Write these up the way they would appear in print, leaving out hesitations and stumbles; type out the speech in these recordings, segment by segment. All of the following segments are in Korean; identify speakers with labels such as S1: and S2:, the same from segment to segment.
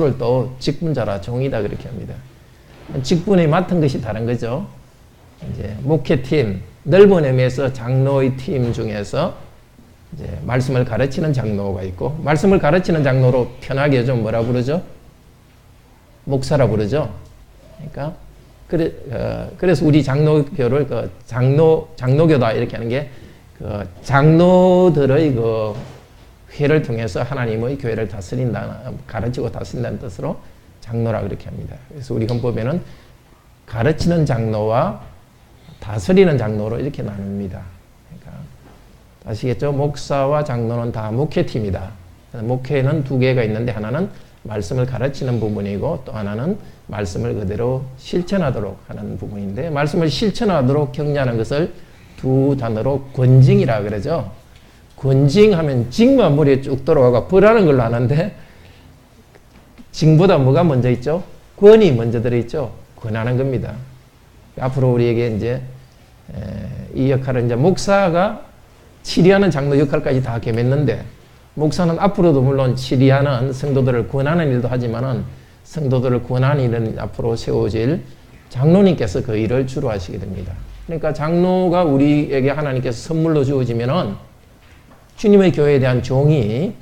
S1: 장로를 또 직분자라 종이다 그렇게 합니다. 직분에 맡은 것이 다른 거죠. 이제 목회팀, 넓은 의미에서 장로의 팀 중에서 이제 말씀을 가르치는 장로가 있고, 말씀을 가르치는 장로로 편하게 좀 뭐라 부르죠? 목사라 부르죠. 그러니까 그래서 우리 장로교를 장로교다 이렇게 하는 게 장로들의 회를 통해서 하나님의 교회를 다스린다, 가르치고 다스린다는 뜻으로 장로라 그렇게 합니다. 그래서 우리 헌법에는 가르치는 장로와 다스리는 장로로 이렇게 나눕니다. 그러니까 아시겠죠? 목사와 장로는 다 목회팀이다. 목회는 두 개가 있는데 하나는 말씀을 가르치는 부분이고 또 하나는 말씀을 그대로 실천하도록 하는 부분인데, 말씀을 실천하도록 격려하는 것을 두 단어로 권징이라 그러죠. 권징하면 징만 머리에 쭉 들어가고 벌하는 걸로 아는데, 징보다 뭐가 먼저 있죠? 권이 먼저 들어있죠. 권하는 겁니다. 앞으로 우리에게 이제 이 역할을 이제 목사가 치리하는 장로 역할까지 다 겸했는데, 목사는 앞으로도 물론 치리하는 성도들을 권하는 일도 하지만은 성도들을 권하는 일은 앞으로 세워질 장로님께서 그 일을 주로 하시게 됩니다. 그러니까 장로가 우리에게 하나님께서 선물로 주어지면은 주님의 교회에 대한 종이,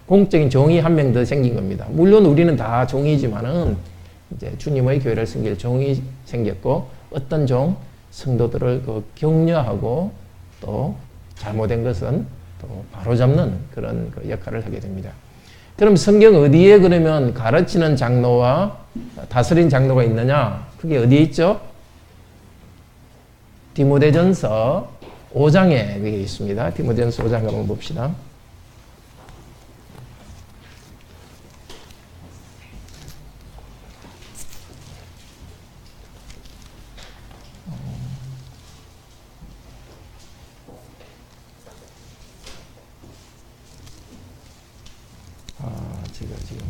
S1: 공적인 종이 한 명 더 생긴 겁니다. 물론 우리는 다 종이지만은 이제 주님의 교회를 섬길 종이 생겼고, 어떤 종? 성도들을 격려하고 또 잘못된 것은 또 바로잡는 그런 역할을 하게 됩니다. 그럼 성경 어디에 그러면 가르치는 장로와 다스린 장로가 있느냐? 그게 어디에 있죠? 디모데전서 5장에 그게 있습니다. 디모데전서 5장 한번 봅시다. 제가 지금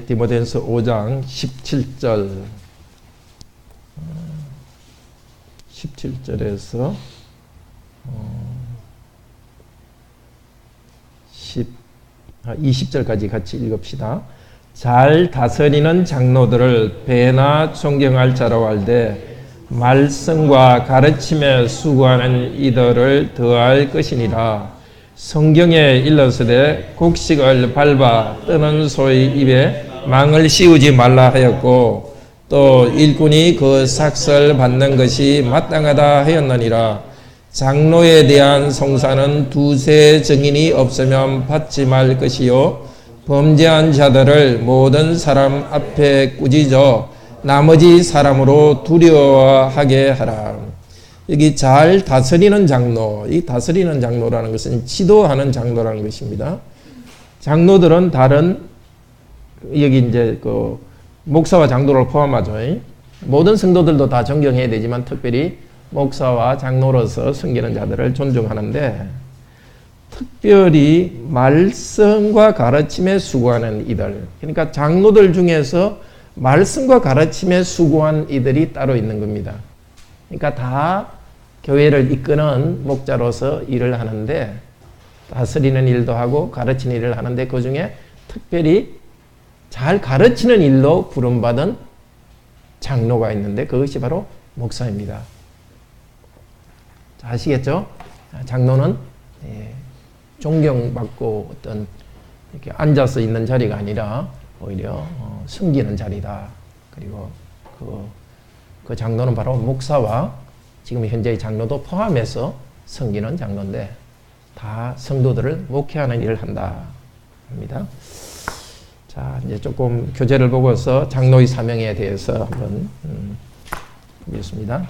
S1: 디모데전서 5장 17절에서 20절까지 같이 읽읍시다. 잘 다스리는 장로들을 배나 존경할 자라고 할때 말씀과 가르침에 수고하는 이들을 더할 것이니라. 성경에 일렀으되 곡식을 밟아 뜨는 소의 입에 망을 씌우지 말라 하였고, 또 일꾼이 그 삭설 받는 것이 마땅하다 하였느니라. 장로에 대한 송사는 두세 증인이 없으면 받지 말 것이요, 범죄한 자들을 모든 사람 앞에 꾸짖어 나머지 사람으로 두려워하게 하라. 여기 잘 다스리는 장로, 이 다스리는 장로라는 것은 지도하는 장로라는 것입니다. 장로들은 다른, 여기 이제 목사와 장로를 포함하죠. 모든 성도들도 다 존경해야 되지만 특별히 목사와 장로로서 섬기는 자들을 존중하는데, 특별히 말씀과 가르침에 수고하는 이들, 그러니까 장로들 중에서 말씀과 가르침에 수고한 이들이 따로 있는 겁니다. 그러니까 다 교회를 이끄는 목자로서 일을 하는데, 다스리는 일도 하고 가르치는 일을 하는데, 그 중에 특별히 잘 가르치는 일로 부름받은 장로가 있는데 그것이 바로 목사입니다. 아시겠죠? 장로는 존경받고 어떤 이렇게 앉아서 있는 자리가 아니라 오히려 섬기는 자리다. 그리고 그 장로는 바로 목사와 지금 현재의 장로도 포함해서 섬기는 장로인데, 다 성도들을 목회하는 일을 한다 합니다. 자, 이제 조금 교재를 보고서 장로의 사명에 대해서 한번 보겠습니다.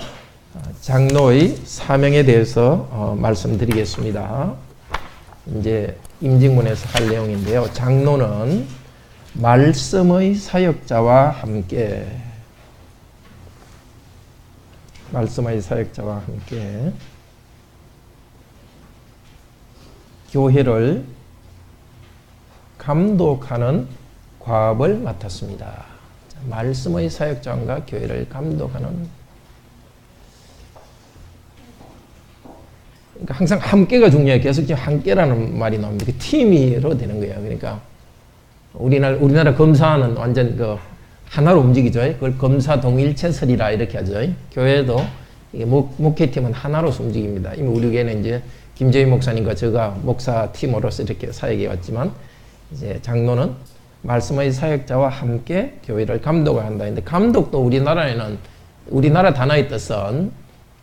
S1: 장로의 사명에 대해서 말씀드리겠습니다. 이제 임직문에서 할 내용인데요. 장로는 말씀의 사역자와 함께, 말씀의 사역자와 함께 교회를 감독하는 과업을 맡았습니다. 자, 말씀의 사역자와 교회를 감독하는, 그러니까 항상 함께가 중요해요. 계속 지금 함께라는 말이 나옵니다. 팀으로 되는 거예요. 그러니까 우리나라 검사는 완전 그 하나로 움직이죠. 그걸 검사 동일체설이라 이렇게 하죠. 교회도 이게 목회팀은 하나로서 움직입니다. 이미 우리 교회는 이제 김재희 목사님과 제가 목사 팀으로서 이렇게 사역해 왔지만, 이제 장로는 말씀의 사역자와 함께 교회를 감독을 한다. 근데 감독도 우리나라에는, 우리나라 단어의 뜻은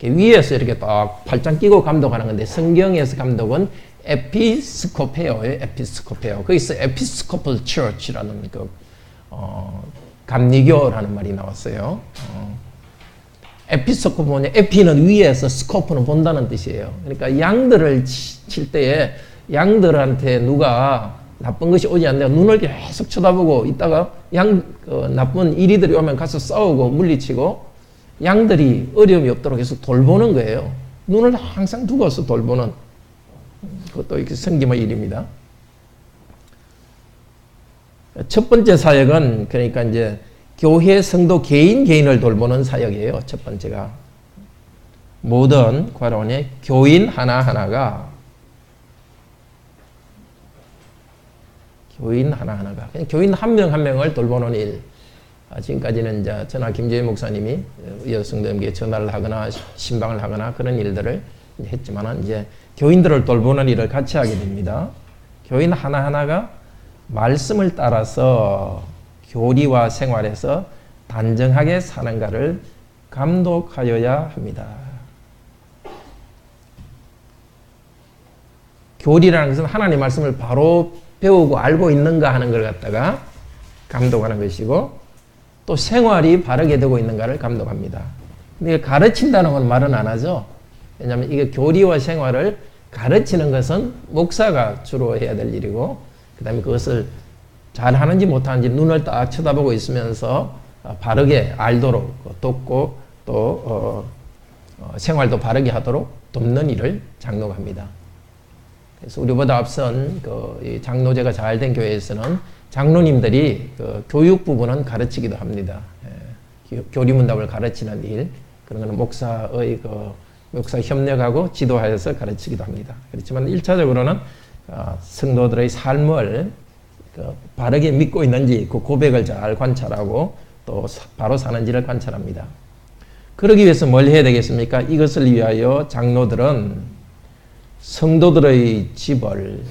S1: 위에서 이렇게 딱 팔짱 끼고 감독하는 건데, 성경에서 감독은 에피스코페어예요. 에피스코페어. 거기서 에피스코플 처치라는 그 감리교라는 말이 나왔어요. 에피스코프 뭐냐? 에피는 위에서, 스코프는 본다는 뜻이에요. 그러니까 양들을 칠 때에 양들한테 누가 나쁜 것이 오지 않는데 눈을 계속 쳐다보고 있다가 나쁜 이리들이 오면 가서 싸우고 물리치고, 양들이 어려움이 없도록 해서 돌보는 거예요. 눈을 항상 두고서 돌보는, 그것도 이렇게 성김의 일입니다. 첫 번째 사역은 그러니까 이제 교회 성도 개인을 돌보는 사역이에요. 첫 번째가 모든 과론의 교인 하나하나가 그냥 교인 한 명 한 명을 돌보는 일. 지금까지는 이제 전하 김재희 목사님이 여성들에게 전화를 하거나 신방을 하거나 그런 일들을 했지만은, 이제 교인들을 돌보는 일을 같이 하게 됩니다. 교인 하나하나가 말씀을 따라서 교리와 생활에서 단정하게 사는가를 감독하여야 합니다. 교리라는 것은 하나님 말씀을 바로 배우고 알고 있는가 하는 걸 갖다가 감독하는 것이고, 또 생활이 바르게 되고 있는가를 감독합니다. 근데 가르친다는 건 말은 안 하죠. 왜냐하면 이게 교리와 생활을 가르치는 것은 목사가 주로 해야 될 일이고, 그 다음에 그것을 잘 하는지 못하는지 눈을 딱 쳐다보고 있으면서 바르게 알도록 돕고, 또 생활도 바르게 하도록 돕는 일을 장로가 합니다. 그래서 우리보다 앞선 그 장로제가 잘 된 교회에서는 장로님들이 그 교육 부분은 가르치기도 합니다. 교리문답을 가르치는 일, 그런 거는 목사 협력하고 지도하여서 가르치기도 합니다. 그렇지만 1차적으로는 성도들의 삶을 바르게 믿고 있는지 그 고백을 잘 관찰하고 또 바로 사는지를 관찰합니다. 그러기 위해서 뭘 해야 되겠습니까? 이것을 위하여 장로들은 성도들의 집을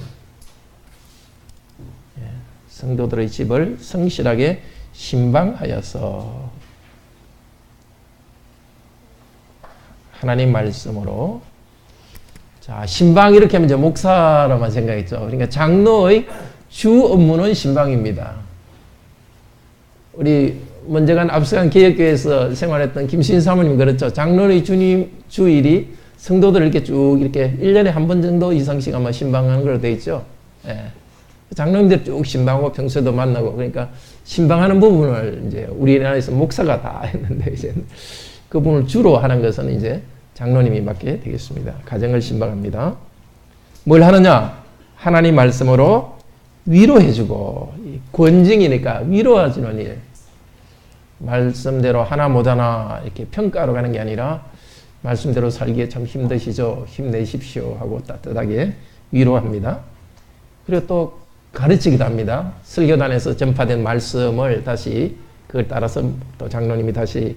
S1: 성실하게 신방하여서 하나님 말씀으로, 자, 신방 이렇게 하면 이제 목사로만 생각했죠. 그러니까 장로의 주 업무는 신방입니다. 우리 먼저간 앞서간 개혁교회에서 생활했던 김수인 사모님 그렇죠. 장로의 주일이 성도들 이렇게 쭉 이렇게 1년에 한 번 정도 이상씩 아마 신방하는 걸로 되어 있죠. 예. 장로님들 쭉 신방하고 평소에도 만나고, 그러니까 신방하는 부분을 이제 우리나라에서 목사가 다 했는데, 이제 그 부분을 주로 하는 것은 이제 장로님이 맡게 되겠습니다. 가정을 신방합니다. 뭘 하느냐? 하나님 말씀으로 위로해주고, 권징이니까 위로해주는 일. 말씀대로 하나 못하나 이렇게 평가로 가는 게 아니라, 말씀대로 살기에 참 힘드시죠? 힘내십시오 하고 따뜻하게 위로합니다. 그리고 또 가르치기도 합니다. 설교단에서 전파된 말씀을 다시 그걸 따라서 또 장로님이 다시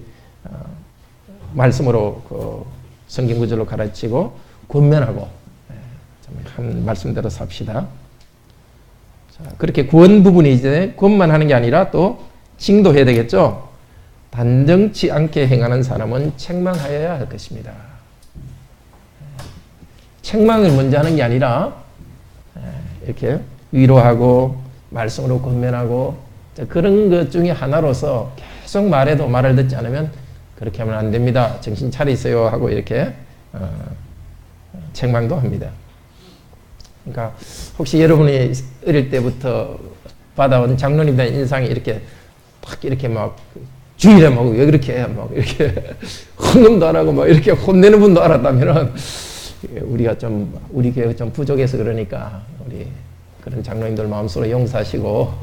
S1: 말씀으로 그 성경 구절로 가르치고 권면하고, 한 말씀대로 삽시다. 자, 그렇게 구원 부분이 이제 구원만 하는 게 아니라 또 징도해야 되겠죠. 단정치 않게 행하는 사람은 책망하여야 할 것입니다. 책망을 먼저 하는 게 아니라 이렇게 위로하고 말씀으로 권면하고, 그런 것 중에 하나로서 계속 말해도 말을 듣지 않으면 그렇게 하면 안 됩니다. 정신 차리세요 하고 이렇게 책망도 합니다. 그러니까 혹시 여러분이 어릴 때부터 받아온 장로님에 대한 인상이 이렇게 막 이렇게 막 주일에 막 왜 그렇게 해? 막 이렇게 헌금도 안 하고 막 이렇게 혼내는 분도 알았다면은 우리 교회가 좀 부족해서 그러니까 우리 그런 장로님들 마음속으로 용서하시고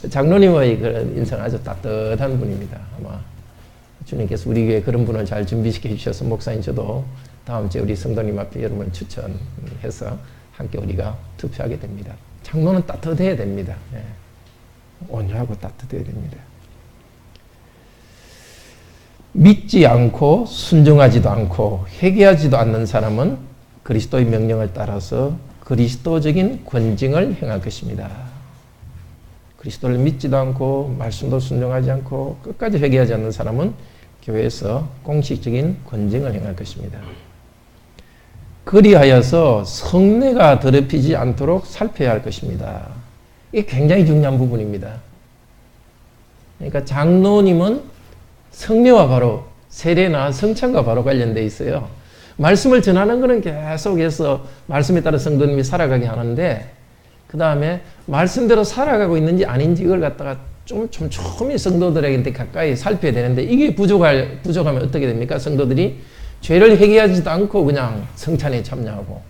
S1: 장로님의 그런 인생 아주 따뜻한 분입니다. 아마 주님께서 우리 교회 그런 분을 잘 준비시켜 주셔서 목사님 저도 다음 주에 우리 성도님 앞에 여러분을 추천해서 함께 우리가 투표하게 됩니다. 장로는 따뜻해야 됩니다. 예. 온유하고 따뜻해야 됩니다. 믿지 않고 순종하지도 않고 회개하지도 않는 사람은 그리스도의 명령을 따라서 그리스도적인 권징을 행할 것입니다. 그리스도를 믿지도 않고 말씀도 순종하지 않고 끝까지 회개하지 않는 사람은 교회에서 공식적인 권징을 행할 것입니다. 그리하여서 성례가 더럽히지 않도록 살펴야 할 것입니다. 이게 굉장히 중요한 부분입니다. 그러니까 장로님은 성례와 바로 세례나 성찬과 바로 관련되어 있어요. 말씀을 전하는 것은 계속해서 말씀에 따라 성도님이 살아가게 하는데 그 다음에 말씀대로 살아가고 있는지 아닌지 이걸 갖다가 좀 촘촘히 성도들에게 가까이 살펴야 되는데 이게 부족하면 어떻게 됩니까? 성도들이 죄를 회개하지도 않고 그냥 성찬에 참여하고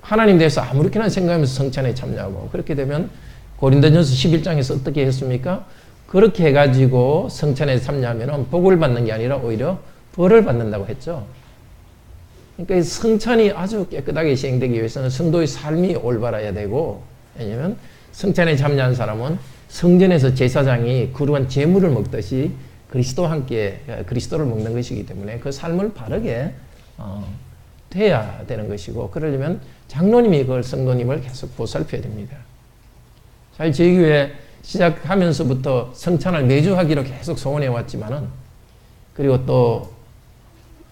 S1: 하나님 대해서 아무렇게나 생각하면서 성찬에 참여하고 그렇게 되면 고린도전서 11장에서 어떻게 했습니까? 그렇게 해가지고 성찬에 참여하면 복을 받는 게 아니라 오히려 벌을 받는다고 했죠. 그러니까 성찬이 아주 깨끗하게 시행되기 위해서는 성도의 삶이 올바라야 되고 왜냐하면 성찬에 참여한 사람은 성전에서 제사장이 거룩한 제물을 먹듯이 그리스도와 함께 그리스도를 먹는 것이기 때문에 그 삶을 바르게 돼야 되는 것이고 그러려면 장로님이 그걸 성도님을 계속 보살펴야 됩니다. 사실 저희 교회 시작하면서부터 성찬을 매주 하기로 계속 소원해 왔지만은 그리고 또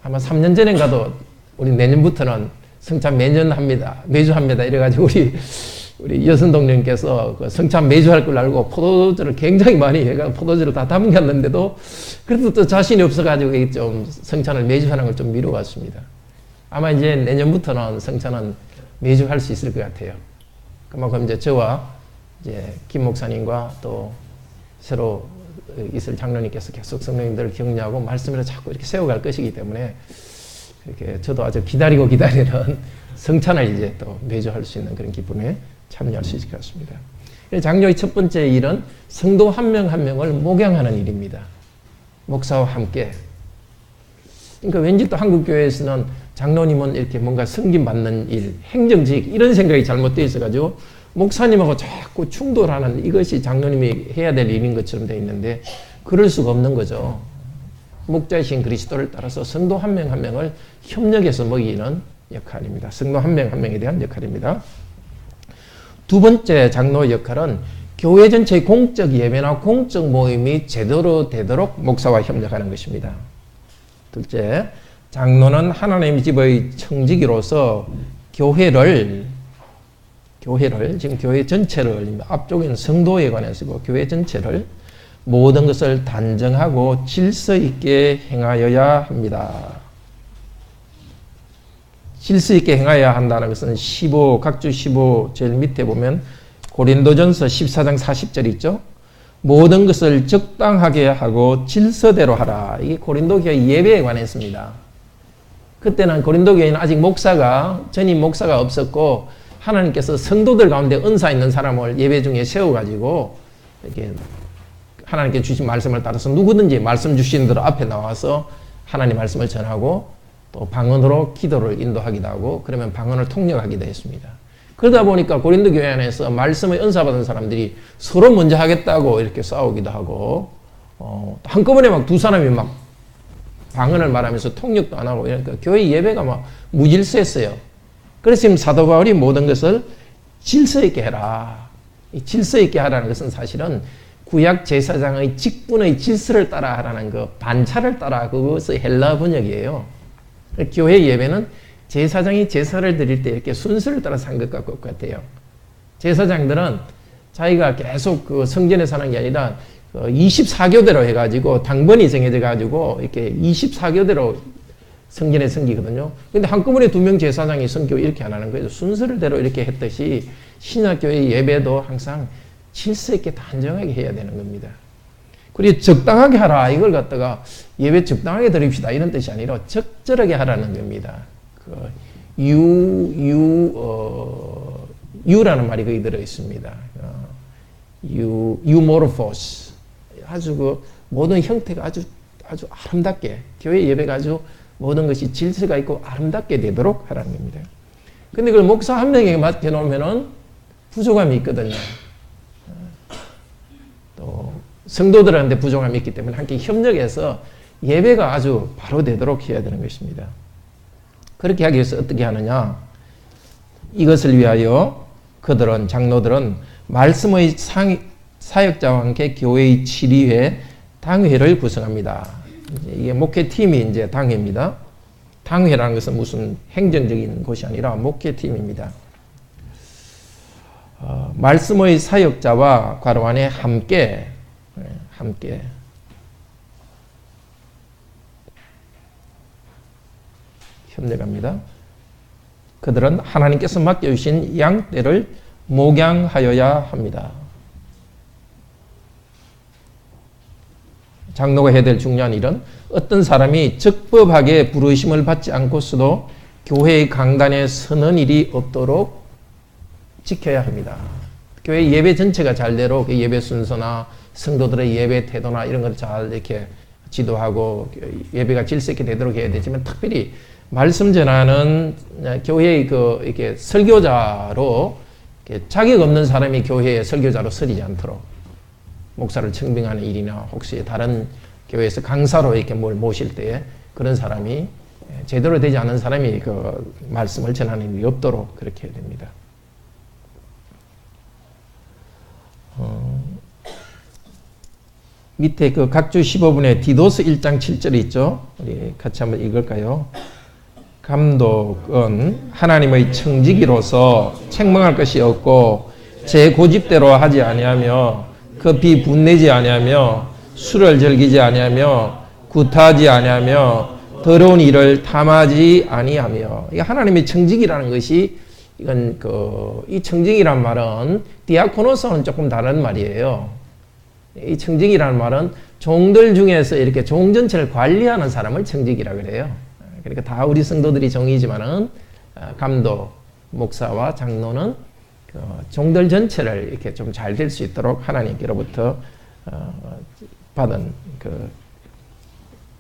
S1: 아마 3년 전인가도 우리 내년부터는 성찬 매년 합니다. 매주 합니다. 이래가지고 우리 여선동님께서 그 성찬 매주 할 걸 알고 포도주를 굉장히 많이 해가 포도주를 다 담갔는데도 그래도 또 자신이 없어가지고 좀 성찬을 매주 하는 걸 좀 미뤄왔습니다. 아마 이제 내년부터는 성찬은 매주 할 수 있을 것 같아요. 그만큼 이제 저와 이제 김 목사님과 또 새로 있을 장로님께서 계속 성도님들을 격려하고 말씀을 자꾸 이렇게 세워갈 것이기 때문에 이렇게 저도 아주 기다리는 성찬을 이제 또 매주 할 수 있는 그런 기쁨에 참여할 수 있을 것 같습니다. 장로의 첫 번째 일은 성도 한 명 한 명을 목양하는 일입니다. 목사와 함께. 그러니까 왠지 또 한국 교회에서는 장로님은 이렇게 뭔가 승진받는 일, 행정직 이런 생각이 잘못되어 있어가지고 목사님하고 자꾸 충돌하는 이것이 장로님이 해야 될 일인 것처럼 되어 있는데 그럴 수가 없는 거죠. 목자이신 그리스도를 따라서 성도 한 명 한 명을 협력해서 먹이는 역할입니다. 성도 한 명 한 명에 대한 역할입니다. 두 번째 장로의 역할은 교회 전체의 공적 예배나 공적 모임이 제대로 되도록 목사와 협력하는 것입니다. 둘째, 장로는 하나님의 집의 청지기로서 교회를 지금 교회 전체를 앞쪽에는 성도에 관해서고 교회 전체를 모든 것을 단정하고 질서 있게 행하여야 합니다. 질서 있게 행하여야 한다는 것은 각주 15 제일 밑에 보면 고린도전서 14장 40절 있죠. 모든 것을 적당하게 하고 질서대로 하라. 이게 고린도 교회 예배에 관했습니다. 그때는 고린도 교회는 아직 전임 목사가 없었고 하나님께서 성도들 가운데 은사 있는 사람을 예배 중에 세워가지고 이렇게 하나님께 주신 말씀을 따라서 누구든지 말씀 주신 대로 앞에 나와서 하나님 말씀을 전하고 또 방언으로 기도를 인도하기도 하고 그러면 방언을 통역하기도 했습니다. 그러다 보니까 고린도 교회 안에서 말씀의 은사 받은 사람들이 서로 먼저 하겠다고 이렇게 싸우기도 하고 한꺼번에 막 두 사람이 막 방언을 말하면서 통역도 안 하고 이러니까 교회 예배가 막 무질서했어요. 그래서 지금 사도 바울이 모든 것을 질서 있게 해라. 이 질서 있게 하라는 것은 사실은 구약 제사장의 직분의 질서를 따라 하라는 그 반차를 따라 그것의 헬라 번역이에요. 교회 예배는 제사장이 제사를 드릴 때 이렇게 순서를 따라서 한 것과 똑같아요. 제사장들은 자기가 계속 그 성전에 사는 게 아니라 24교대로 해가지고 당번이 정해져가지고 이렇게 24교대로 성전에 섬기거든요. 근데 한꺼번에 2명 제사장이 섬기고 이렇게 안 하는 거예요. 순서대로 이렇게 했듯이 신약교회 예배도 항상 질서 있게 단정하게 해야 되는 겁니다. 그리고 적당하게 하라. 이걸 갖다가 예배 적당하게 드립시다. 이런 뜻이 아니라 적절하게 하라는 겁니다. 유라는 말이 거기 들어 있습니다. 유모르포스. 아주 그 모든 형태가 아주 아름답게, 교회 예배가 아주 모든 것이 질서가 있고 아름답게 되도록 하라는 겁니다. 근데 그걸 목사 한 명에게 맡겨놓으면은 부족함이 있거든요. 또 성도들한테 부족함이 있기 때문에 함께 협력해서 예배가 아주 바로 되도록 해야 되는 것입니다. 그렇게 하기 위해서 어떻게 하느냐? 이것을 위하여 그들은, 장로들은 말씀의 사역자와 함께 교회의 지리회, 당회를 구성합니다. 이게 목회팀이 이제 당회입니다. 당회라는 것은 무슨 행정적인 곳이 아니라 목회팀입니다. 말씀의 사역자와 괄호 안에 함께 협력합니다. 그들은 하나님께서 맡겨주신 양떼를 목양하여야 합니다. 장로가 해야 될 중요한 일은 어떤 사람이 적법하게 부르심을 받지 않고서도 교회의 강단에 서는 일이 없도록 지켜야 합니다. 교회 예배 전체가 잘대로 예배 순서나 성도들의 예배 태도나 이런 걸 잘 이렇게 지도하고 예배가 질서 있게 되도록 해야 되지만, 특별히 말씀 전하는 교회의 이렇게 설교자로 자격 없는 사람이 교회의 설교자로 서리지 않도록, 목사를 청빙하는 일이나 혹시 다른 교회에서 강사로 이렇게 뭘 모실 때에 그런 사람이, 제대로 되지 않은 사람이 그 말씀을 전하는 일이 없도록 그렇게 해야 됩니다. 밑에 그 각주 15분에 디도스 1장 7절이 있죠. 우리 같이 한번 읽을까요? 감독은 하나님의 청지기로서 책망할 것이 없고 제 고집대로 하지 아니하며 급히 분내지 아니하며 술을 즐기지 아니하며 구타하지 아니하며 더러운 일을 탐하지 아니하며. 이게 하나님의 청지기라는 것이, 이건 이 청지기란 말은 디아코노스는 조금 다른 말이에요. 이 청지기라는 말은 종들 중에서 이렇게 종 전체를 관리하는 사람을 청지기라 그래요. 그러니까 다 우리 성도들이 종이지만은 감독, 목사와 장로는 종들 전체를 이렇게 좀 잘 될 수 있도록 하나님께로부터 받은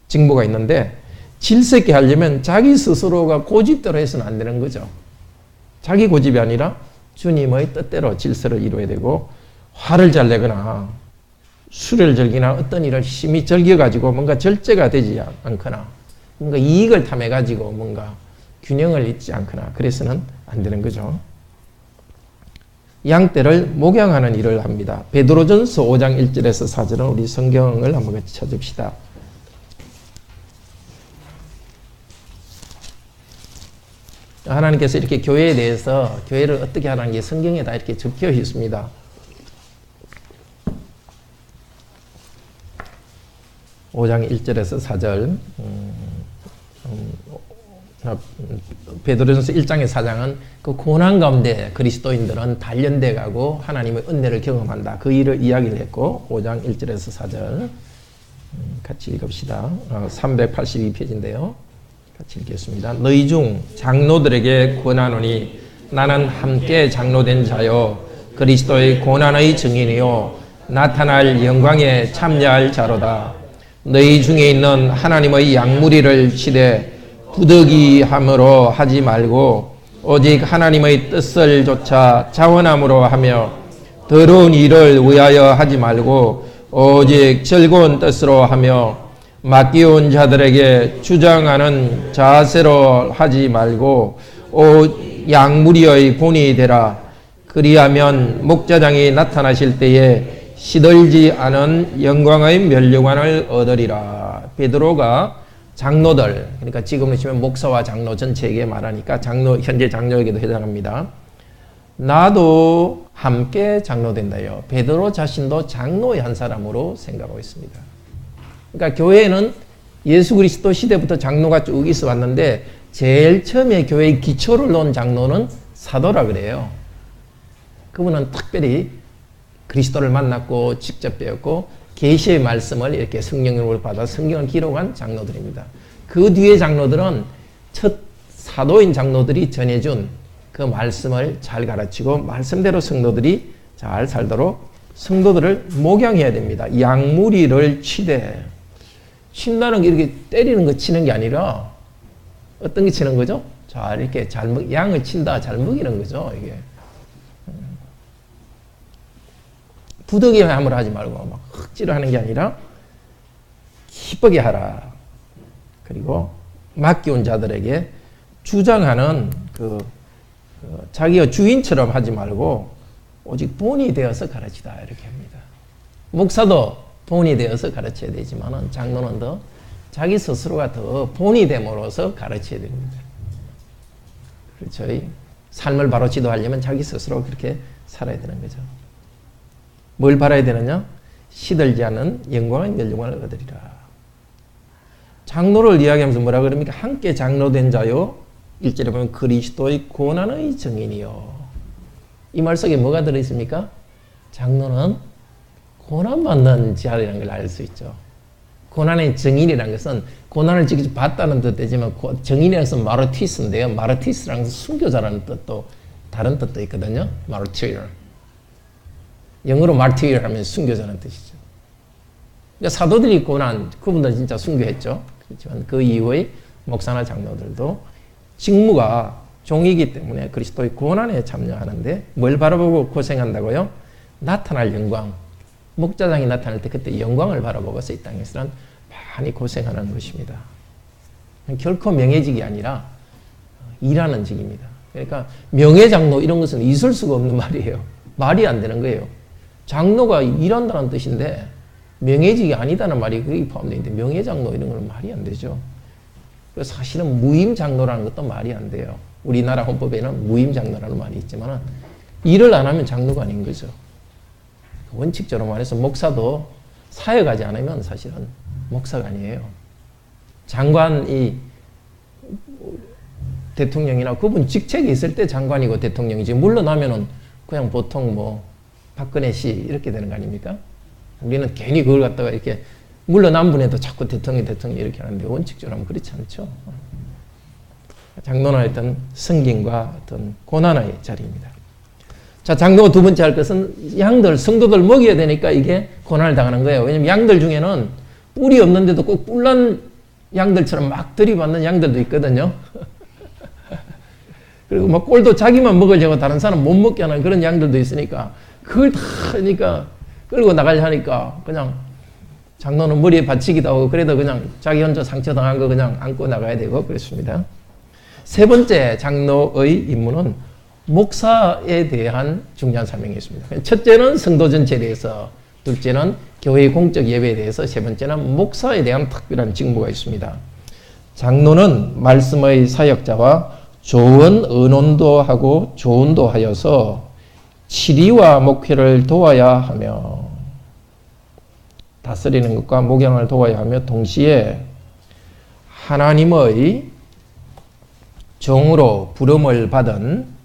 S1: 직무가 있는데, 질서 있게 하려면 자기 스스로가 고집대로 해서는 안 되는 거죠. 자기 고집이 아니라 주님의 뜻대로 질서를 이루어야 되고, 화를 잘 내거나 술을 즐기나 어떤 일을 심히 즐겨가지고 뭔가 절제가 되지 않거나 뭔가 이익을 탐해가지고 뭔가 균형을 잊지 않거나 그래서는 안 되는 거죠. 양떼를 목양하는 일을 합니다. 베드로전서 5장 1절에서 4절은 우리 성경을 한번 같이 찾읍시다. 하나님께서 이렇게 교회에 대해서, 교회를 어떻게 하라는 게 성경에 다 이렇게 적혀 있습니다. 오 5장 1절에서 4절. 베드로전서 1장의 4장은 그 고난 가운데 그리스도인들은 단련돼 가고 하나님의 은혜를 경험한다. 그 일을 이야기를 했고, 5장 1절에서 4절 같이 읽읍시다. 382페이지인데요. 같이 읽겠습니다. 너희 중 장로들에게 권하노니 나는 함께 장로된 자요 그리스도의 고난의 증인이요 나타날 영광에 참여할 자로다. 너희 중에 있는 하나님의 양무리를 치되 부득이함으로 하지 말고 오직 하나님의 뜻을 좇아 자원함으로 하며 더러운 일을 위하여 하지 말고 오직 즐거운 뜻으로 하며 맡겨온 자들에게 주장하는 자세로 하지 말고 양무리의 본이 되라. 그리하면 목자장이 나타나실 때에 시들지 않은 영광의 면류관을 얻으리라. 베드로가 장로들, 그러니까 지금으로 치면 목사와 장로 전체에게 말하니까 현재 장로에게도 해당합니다. 나도 함께 장로된다요. 베드로 자신도 장로의 한 사람으로 생각하고 있습니다. 그러니까 교회에는 예수 그리스도 시대부터 장로가 쭉 있어 왔는데 제일 처음에 교회의 기초를 놓은 장로는 사도라 그래요. 그분은 특별히 그리스도를 만났고 직접 배웠고 계시의 말씀을 이렇게 성령으로 받아 성경을 기록한 장로들입니다. 그 뒤에 장로들은 첫 사도인 장로들이 전해준 그 말씀을 잘 가르치고 말씀대로 성도들이 잘 살도록 성도들을 목양해야 됩니다. 양무리를 치되, 친다는 게 이렇게 때리는 거 치는 게 아니라 어떤 게 치는 거죠? 자, 이렇게 양을 친다, 잘 먹이는 거죠, 이게. 부득이함을 하지 말고 막 흑지를 하는 게 아니라 기쁘게 하라. 그리고 맡겨온 자들에게 주장하는 자기가 주인처럼 하지 말고 오직 본이 되어서 가르치다, 이렇게 합니다. 목사도 본이 되어서 가르쳐야 되지만 장로는 더 자기 스스로가 더 본이 됨으로써 가르쳐야 됩니다. 그렇죠. 삶을 바로 지도하려면 자기 스스로 그렇게 살아야 되는 거죠. 뭘 바라야 되느냐? 시들지 않은 영광은 멸종을 얻으리라. 장로를 이야기하면서 뭐라 그럽니까? 함께 장로된 자요. 1절에 보면 그리스도의 고난의 증인이요. 이 말 속에 뭐가 들어있습니까? 장로는 고난받는 자라는 걸 알 수 있죠. 고난의 증인이라는 것은 고난을 직접 받다는 뜻 되지만 증인이라는 것은 마르티스인데요. 마르티스라는 것은 순교자라는 뜻도 다른 뜻도 있거든요. 마르티르. 영어로 마르티르 하면 순교자라는 뜻이죠. 그러니까 사도들이 고난, 그분들은 진짜 순교했죠. 그렇지만 그 이후의 목사나 장로들도 직무가 종이기 때문에 그리스도의 고난에 참여하는데 뭘 바라보고 고생한다고요? 나타날 영광. 목자장이 나타날 때 그때 영광을 바라보고서 이 땅에서는 많이 고생하는 것입니다. 결코 명예직이 아니라 일하는 직입니다. 그러니까 명예장로 이런 것은 있을 수가 없는 말이에요. 말이 안 되는 거예요. 장로가 일한다는 뜻인데 명예직이 아니다는 말이 거기 포함되어 있는데 명예장로 이런 건 말이 안 되죠. 그래서 사실은 무임장로라는 것도 말이 안 돼요. 우리나라 헌법에는 무임장로라는 말이 있지만 일을 안 하면 장로가 아닌 거죠. 원칙적으로 말해서 목사도 사역하지 않으면 사실은 목사가 아니에요. 장관이 대통령이나 그분 직책이 있을 때 장관이고 대통령이지 물러나면은 그냥 보통 뭐 박근혜 씨 이렇게 되는 거 아닙니까? 우리는 괜히 그걸 갖다가 이렇게 물러난 분에도 자꾸 대통령 이렇게 하는데 원칙적으로 하면 그렇지 않죠. 장로는 어떤 승진과 어떤 고난의 자리입니다. 자, 장로가 두 번째 할 것은 양들, 성도들 먹여야 되니까 이게 고난을 당하는 거예요. 왜냐면 양들 중에는 뿔이 없는데도 꼭 뿔난 양들처럼 막 들이받는 양들도 있거든요. 그리고 막 꼴도 자기만 먹으려고 다른 사람 못 먹게 하는 그런 양들도 있으니까 그걸 다 하니까 끌고 나가려 하니까 그냥 장로는 머리에 받치기도 하고 그래도 그냥 자기 혼자 상처당한 거 그냥 안고 나가야 되고 그렇습니다. 세 번째 장로의 임무는 목사에 대한 중요한 사명이 있습니다. 첫째는 성도 전체에 대해서, 둘째는 교회의 공적 예배에 대해서, 세 번째는 목사에 대한 특별한 직무가 있습니다. 장로는 말씀의 사역자와 좋은 의논도 하고 조언도 하여서 치리와 목회를 도와야 하며 다스리는 것과 목양을 도와야 하며 동시에 하나님의 종으로 부름을 받은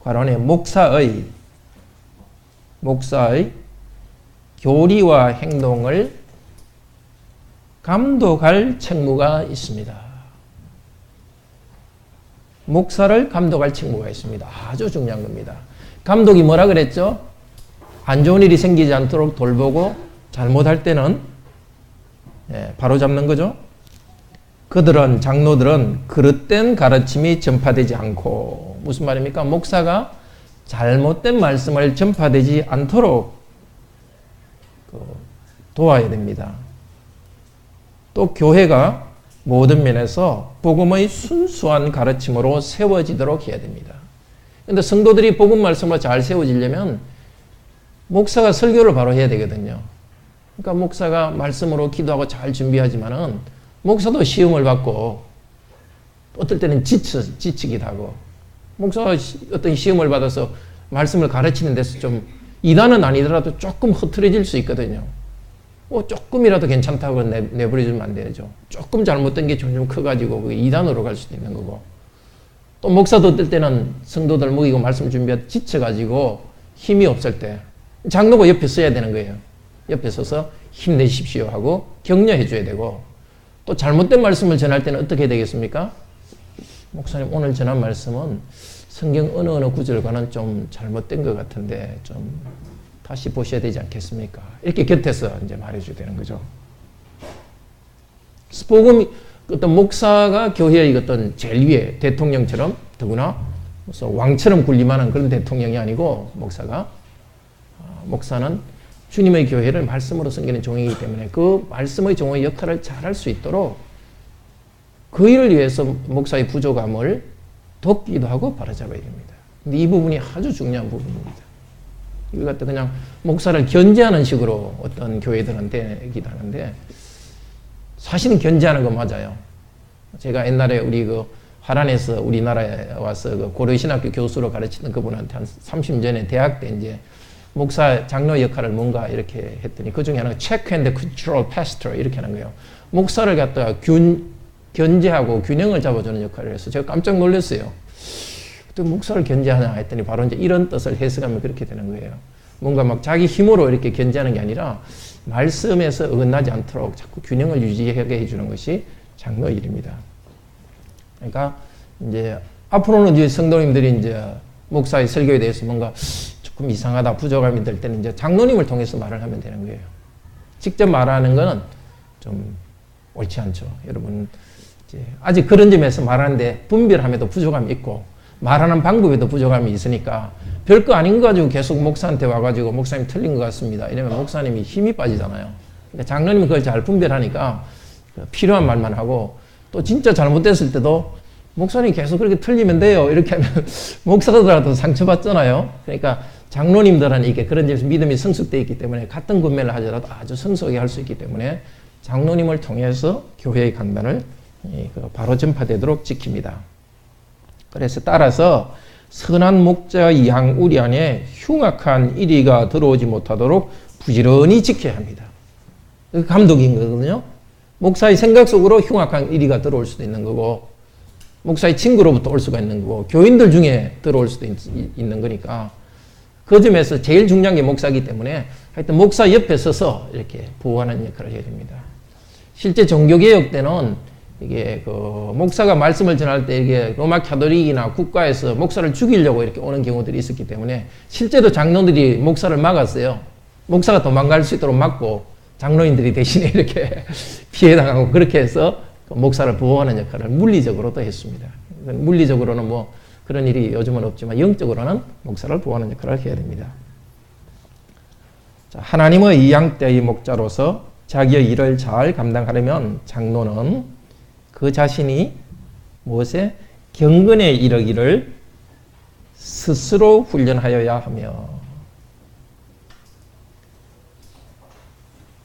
S1: 괄호에 목사의 교리와 행동을 감독할 책무가 있습니다. 목사를 감독할 책무가 있습니다. 아주 중요한 겁니다. 감독이 뭐라 그랬죠? 안 좋은 일이 생기지 않도록 돌보고 잘못할 때는 바로잡는 거죠. 그들은 장로들은 그릇된 가르침이 전파되지 않고 무슨 말입니까? 목사가 잘못된 말씀을 전파되지 않도록 도와야 됩니다. 또 교회가 모든 면에서 복음의 순수한 가르침으로 세워지도록 해야 됩니다. 그런데 성도들이 복음 말씀으로 잘 세워지려면 목사가 설교를 바로 해야 되거든요. 그러니까 목사가 말씀으로 기도하고 잘 준비하지만은 목사도 시험을 받고 어떨 때는 지치기도 하고 목사가 어떤 시험을 받아서 말씀을 가르치는 데서 좀 이단은 아니더라도 조금 흐트러질 수 있거든요. 조금이라도 괜찮다고 내버려주면 안 되죠. 조금 잘못된 게 점점 커가지고 그게 이단으로 갈 수도 있는 거고 또 목사도 어떨 때는 성도들 먹이고 말씀 준비하다 지쳐가지고 힘이 없을 때 장로가 옆에 서야 되는 거예요. 옆에 서서 힘내십시오 하고 격려해 줘야 되고 또 잘못된 말씀을 전할 때는 어떻게 되겠습니까? 목사님 오늘 전한 말씀은 성경 어느 구절과는 좀 잘못된 것 같은데 좀 다시 보셔야 되지 않겠습니까? 이렇게 곁에서 이제 말해줘야 되는 거죠. 복음 어떤 목사가 교회의 어떤 제일 위에 대통령처럼 더구나 왕처럼 군림하는 그런 대통령이 아니고 목사는 주님의 교회를 말씀으로 섬기는 종이기 때문에 그 말씀의 종의 역할을 잘할 수 있도록 그 일을 위해서 목사의 부족함을 돕기도 하고 바로잡아야 됩니다. 근데 이 부분이 아주 중요한 부분입니다. 이거 갖다 그냥 목사를 견제하는 식으로 어떤 교회들은 되기도 하는데 사실은 견제하는 거 맞아요. 제가 옛날에 우리 그 화란에서 우리나라에 와서 그 고려신학교 교수로 가르치던 그분한테 한 30년 전에 대학 때 이제 목사 장로 역할을 뭔가 이렇게 했더니 그 중에 하나가 check and control pastor 이렇게 하는 거예요. 목사를 갖다가 견제하고 균형을 잡아주는 역할을 해서 제가 깜짝 놀랐어요. 또 목사를 견제하냐 했더니 바로 이제 이런 뜻을 해석하면 그렇게 되는 거예요. 뭔가 막 자기 힘으로 이렇게 견제하는 게 아니라 말씀에서 어긋나지 않도록 자꾸 균형을 유지하게 해주는 것이 장로의 일입니다. 그러니까 이제 앞으로는 이제 성도님들이 이제 목사의 설교에 대해서 뭔가 조금 이상하다, 부족함이 들 때는 이제 장로님을 통해서 말을 하면 되는 거예요. 직접 말하는 거는 좀 옳지 않죠. 여러분, 이제 아직 그런 점에서 말하는데 분별함에도 부족함이 있고 말하는 방법에도 부족함이 있으니까 별거 아닌 거 가지고 계속 목사한테 와가지고 목사님 틀린 것 같습니다. 이러면 목사님이 힘이 빠지잖아요. 그러니까 장로님은 그걸 잘 분별하니까 필요한 말만 하고 또 진짜 잘못됐을 때도 목사님 계속 그렇게 틀리면 돼요. 이렇게 하면 목사들한테도 상처받잖아요. 그러니까 장로님들은 이게 그런 점에서 믿음이 성숙되어 있기 때문에 같은 군매를 하더라도 아주 성숙하게 할 수 있기 때문에 장로님을 통해서 교회의 강단을 바로 전파되도록 지킵니다. 그래서 따라서 선한 목자 이항 우리 안에 흉악한 이리가 들어오지 못하도록 부지런히 지켜야 합니다. 그 감독인 거거든요. 목사의 생각 속으로 흉악한 이리가 들어올 수도 있는 거고 목사의 친구로부터 올 수가 있는 거고 교인들 중에 들어올 수도 있는 거니까 그 점에서 제일 중요한 게 목사이기 때문에 하여튼 목사 옆에 서서 이렇게 보호하는 역할을 해야 됩니다. 실제 종교개혁 때는 이게 그 목사가 말씀을 전할 때 이게 로마 가톨릭이나 국가에서 목사를 죽이려고 이렇게 오는 경우들이 있었기 때문에 실제로 장로들이 목사를 막았어요. 목사가 도망갈 수 있도록 막고 장로인들이 대신에 이렇게 피해당하고 그렇게 해서 목사를 보호하는 역할을 물리적으로도 했습니다. 물리적으로는 뭐 그런 일이 요즘은 없지만 영적으로는 목사를 보호하는 역할을 해야 됩니다. 자, 하나님의 이양때의 목자로서 자기의 일을 잘 감당하려면 장로는 그 자신이 무엇에 경건에 이르기를 스스로 훈련하여야 하며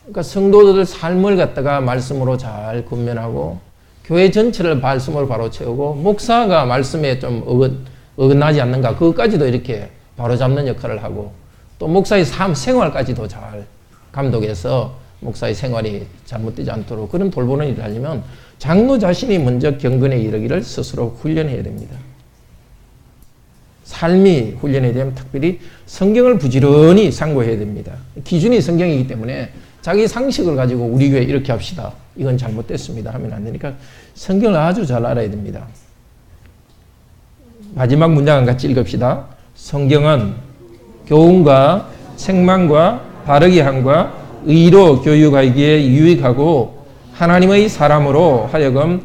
S1: 그러니까 성도들 삶을 갖다가 말씀으로 잘 군면하고 교회 전체를 말씀으로 바로 채우고 목사가 말씀에 좀 어긋나지 않는가 그것까지도 이렇게 바로잡는 역할을 하고 또 목사의 삶 생활까지도 잘 감독해서 목사의 생활이 잘못되지 않도록 그런 돌보는 일을 하려면 장로 자신이 먼저 경건에 이르기를 스스로 훈련해야 됩니다. 삶이 훈련해야 되면 특별히 성경을 부지런히 상고해야 됩니다. 기준이 성경이기 때문에 자기 상식을 가지고 우리 교회 이렇게 합시다. 이건 잘못됐습니다. 하면 안 되니까 성경을 아주 잘 알아야 됩니다. 마지막 문장을 같이 읽읍시다. 성경은 교훈과 책망과 바르게 함과 의로 교육하기에 유익하고 하나님의 사람으로 하여금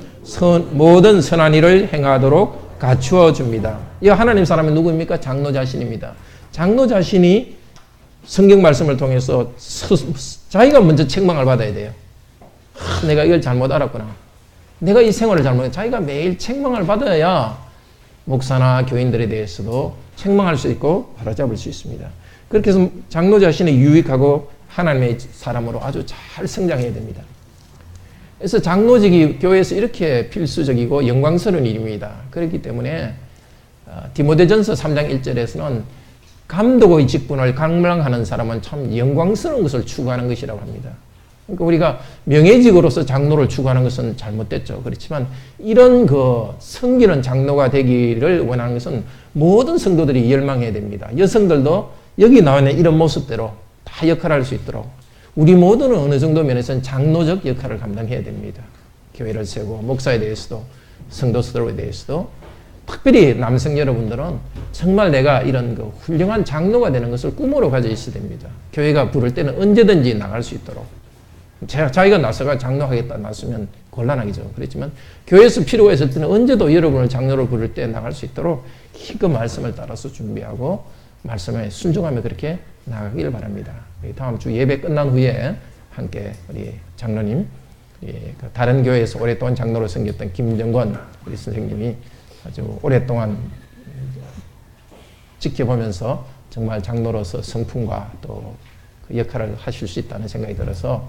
S1: 모든 선한 일을 행하도록 갖추어 줍니다. 이 하나님 사람은 누구입니까? 장로 자신입니다. 장로 자신이 성경 말씀을 통해서 자기가 먼저 책망을 받아야 돼요. 내가 이걸 잘못 알았구나. 내가 이 생활을 잘못했구나. 자기가 매일 책망을 받아야 목사나 교인들에 대해서도 책망할 수 있고 바로잡을 수 있습니다. 그렇게 해서 장로 자신이 유익하고 하나님의 사람으로 아주 잘 성장해야 됩니다. 그래서 장로직이 교회에서 이렇게 필수적이고 영광스러운 일입니다. 그렇기 때문에 디모데전서 3장 1절에서는 감독의 직분을 감당하는 사람은 참 영광스러운 것을 추구하는 것이라고 합니다. 그러니까 우리가 명예직으로서 장로를 추구하는 것은 잘못됐죠. 그렇지만 이런 그 섬기는 장로가 되기를 원하는 것은 모든 성도들이 열망해야 됩니다. 여성들도 여기 나와 있는 이런 모습대로 다 역할을 할 수 있도록 우리 모두는 어느 정도 면에서는 장로적 역할을 감당해야 됩니다. 교회를 세우고 목사에 대해서도 성도들에 대해서도 특별히 남성 여러분들은 정말 내가 이런 그 훌륭한 장로가 되는 것을 꿈으로 가져 있어야 됩니다. 교회가 부를 때는 언제든지 나갈 수 있도록. 자기가 나서가 장로하겠다 나서면 곤란하겠죠. 그렇지만 교회에서 필요했을 때는 언제도 여러분을 장로로 부를 때 나갈 수 있도록 그 말씀을 따라서 준비하고 말씀에 순종하며 그렇게 나가길 바랍니다. 다음 주 예배 끝난 후에 함께 우리 장로님, 다른 교회에서 오랫동안 장로로 섬겼던 김정권 우리 선생님이 아주 오랫동안 지켜보면서 정말 장로로서 성품과 또 그 역할을 하실 수 있다는 생각이 들어서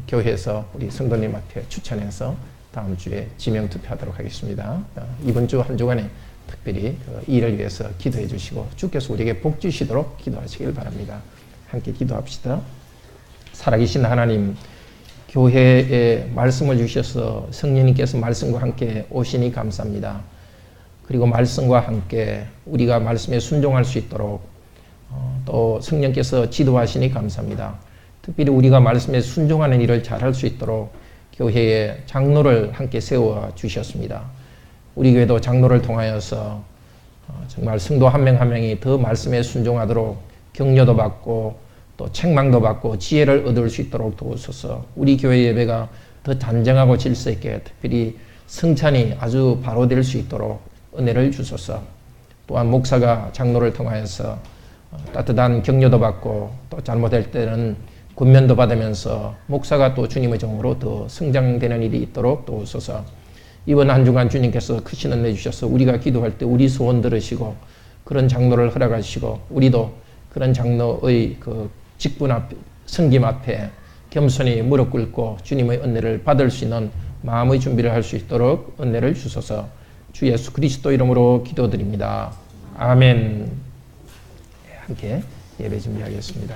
S1: 교회에서 우리 성도님 앞에 추천해서 다음 주에 지명 투표하도록 하겠습니다. 이번 주 한 주간에 특별히 그 일을 위해서 기도해 주시고 주께서 우리에게 복 주시도록 기도하시길 바랍니다. 함께 기도합시다. 살아계신 하나님, 교회에 말씀을 주셔서 성령님께서 말씀과 함께 오시니 감사합니다. 그리고 말씀과 함께 우리가 말씀에 순종할 수 있도록 또 성령께서 지도하시니 감사합니다. 특별히 우리가 말씀에 순종하는 일을 잘할 수 있도록 교회에 장로를 함께 세워 주셨습니다. 우리 교회도 장로를 통하여서 정말 성도 한 명 한 명이 더 말씀에 순종하도록 격려도 받고 또 책망도 받고 지혜를 얻을 수 있도록 도우소서. 우리 교회 예배가 더 단정하고 질서 있게 특별히 성찬이 아주 바로 될 수 있도록 은혜를 주소서. 또한 목사가 장로를 통하여서 따뜻한 격려도 받고 또 잘못될 때는 군면도 받으면서 목사가 또 주님의 종으로 더 성장되는 일이 있도록 도우소서. 이번 한 주간 주님께서 크신 은혜 주셔서 우리가 기도할 때 우리 소원 들으시고 그런 장로를 허락하시고 우리도 그런 장로의 그 직분 앞, 섬김 앞에 겸손히 무릎 꿇고 주님의 은혜를 받을 수 있는 마음의 준비를 할 수 있도록 은혜를 주소서. 주 예수 그리스도 이름으로 기도드립니다. 아멘. 함께 예배 준비하겠습니다.